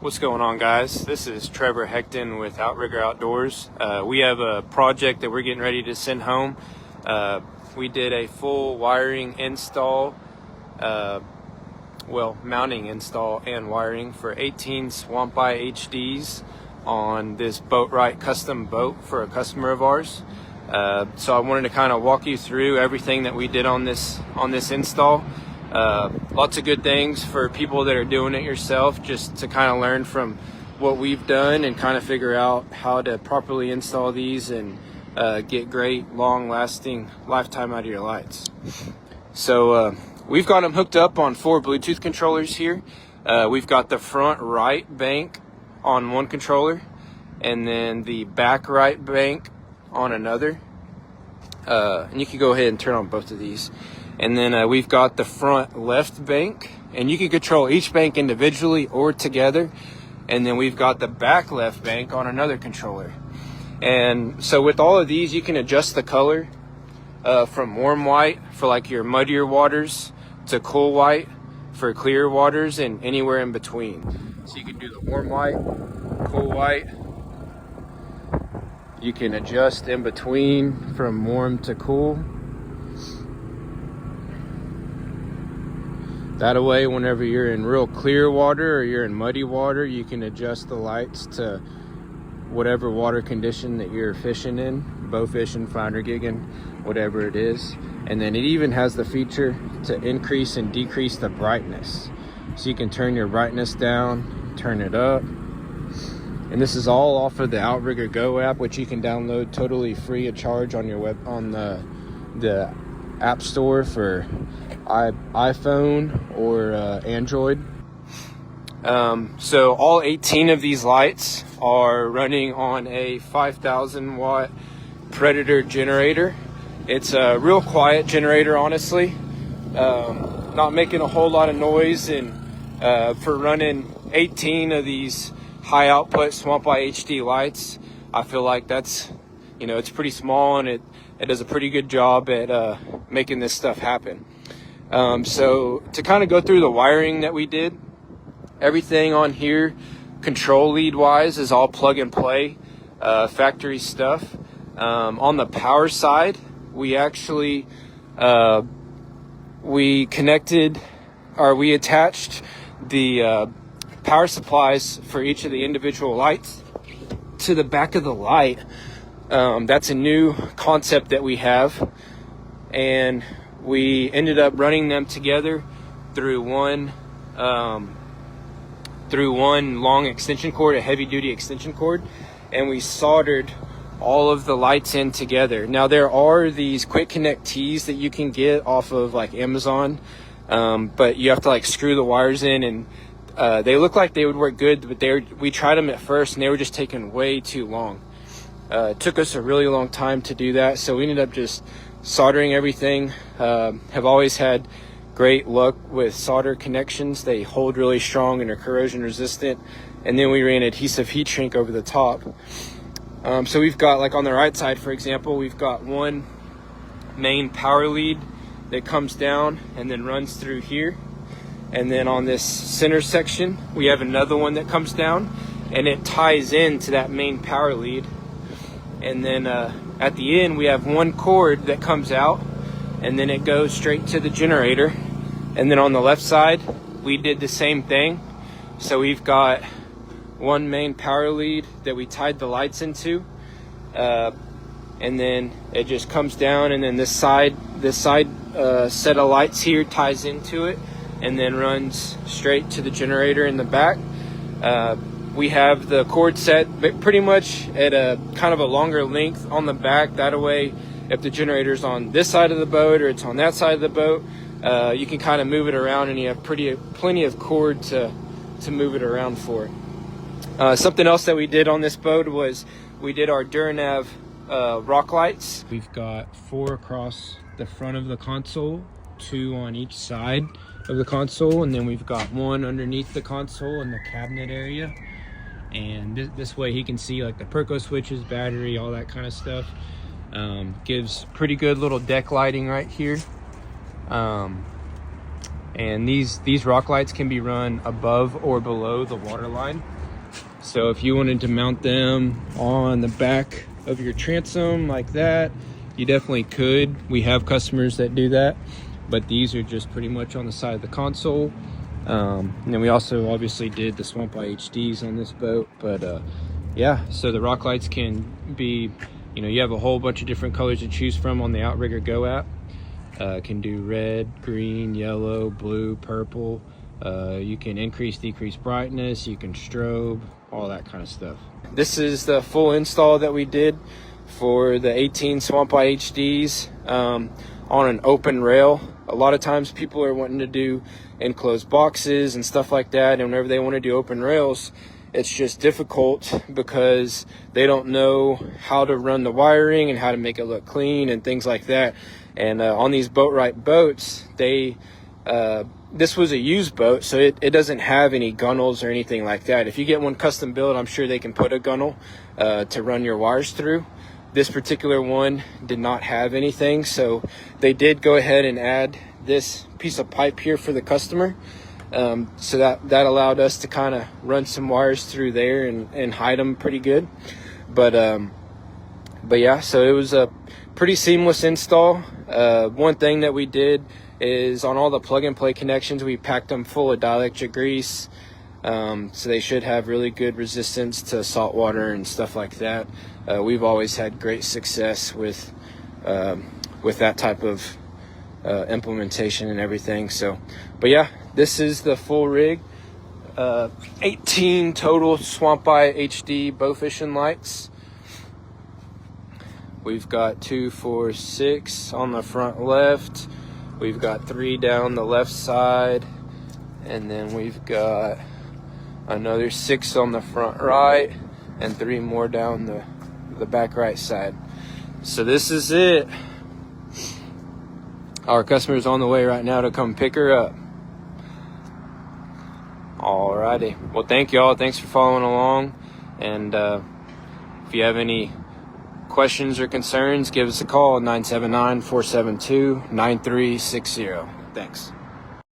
What's going on, guys? This is Trevor Hecton with Outrigger Outdoors. We have a project that we're getting ready to send home. We did a full wiring install, mounting install and wiring for 18 Swamp Eye HDs on this Boatright custom boat for a customer of ours. So I wanted to kind of walk you through everything that we did on this install. Lots of good things for people that are doing it yourself, just to kind of learn from what we've done and kind of figure out how to properly install these and get great long-lasting lifetime out of your lights. So we've got them hooked up on 4 Bluetooth controllers here. We've got the front right bank on one controller and then the back right bank on another. And you can go ahead and turn on both of these. And then we've got the front left bank, and you can control each bank individually or together. And then we've got the back left bank on another controller. And so with all of these, you can adjust the color from warm white for like your muddier waters to cool white for clear waters and anywhere in between. So you can do the warm white, cool white. You can adjust in between from warm to cool. That way, whenever you're in real clear water or you're in muddy water, you can adjust the lights to whatever water condition that you're fishing in, bow fishing, flounder gigging, whatever it is. And then it even has the feature to increase and decrease the brightness. So you can turn your brightness down, turn it up. And this is all off of the Outrigger Go app, which you can download totally free of charge on your on the App Store for iPhone or Android. So all 18 of these lights are running on a 5,000 watt Predator generator. It's a real quiet generator, honestly. Not making a whole lot of noise, and for running 18 of these high output Swamp Eye HD lights, I feel like that's, it's pretty small, and it does a pretty good job at making this stuff happen. So to kind of go through the wiring that we did, everything on here control lead wise is all plug and play factory stuff. On the power side, we actually we attached the power supplies for each of the individual lights to the back of the light. That's a new concept that we have, and we ended up running them together through one long extension cord, a heavy duty extension cord, and we soldered all of the lights in together. Now there are these quick connect tees that you can get off of like Amazon, but you have to like screw the wires in, and they look like they would work good, but we tried them at first and they were just taking way too long. It took us a really long time to do that, so we ended up just soldering everything. Have always had great luck with solder connections. They hold really strong and are corrosion resistant. And then we ran adhesive heat shrink over the top. So we've got, like on the right side, for example, we've got one main power lead that comes down and then runs through here. And then on this center section, we have another one that comes down and it ties into that main power lead. And then at the end, we have one cord that comes out and then it goes straight to the generator. And then on the left side, we did the same thing. So we've got one main power lead that we tied the lights into, and then it just comes down, and then this side set of lights here ties into it and then runs straight to the generator in the back. We have the cord set pretty much at a kind of a longer length on the back. That way, if the generator's on this side of the boat or it's on that side of the boat, you can kind of move it around, and you have plenty of cord to move it around for. Something else that we did on this boat was we did our Duranav rock lights. We've got 4 across the front of the console, 2 on each side of the console, and then we've got 1 underneath the console in the cabinet area. And this way he can see like the Perco switches, battery, all that kind of stuff. Gives pretty good little deck lighting right here. And And these rock lights can be run above or below the water line. So if you wanted to mount them on the back of your transom like that, you definitely could. We have customers that do that, but these are just pretty much on the side of the console. And then we also obviously did the Swamp Eye HDs on this boat, but yeah, so the rock lights can be, you know, you have a whole bunch of different colors to choose from on the Outrigger Go app. Can do red, green, yellow, blue, purple. You can increase, decrease brightness, you can strobe, all that kind of stuff. This is the full install that we did for the 18 Swamp Eye HDs on an open rail. A lot of times people are wanting to do enclosed boxes and stuff like that, and whenever they want to do open rails, it's just difficult because they don't know how to run the wiring and how to make it look clean and things like that. And on these Boatright boats, this was a used boat, so it doesn't have any gunnels or anything like that. If you get one custom built, I'm sure they can put a gunnel to run your wires through. This particular one did not have anything, so they did go ahead and add this piece of pipe here for the customer. So that allowed us to kind of run some wires through there and hide them pretty good. But yeah, so it was a pretty seamless install. One thing that we did is on all the plug and play connections, we packed them full of dielectric grease. So they should have really good resistance to salt water and stuff like that. We've always had great success with that type of implementation and everything. So, but yeah, this is the full rig. 18 total Swamp Eye HD Bowfishing lights. We've got 2, 4, 6 on the front left. We've got 3 down the left side, and then we've got another 6 on the front right, and 3 more down the back right side. So this is it. Our customer's on the way right now to come pick her up. Alrighty. Well, thank y'all. Thanks for following along. And if you have any questions or concerns, give us a call at 979-472-9360. Thanks.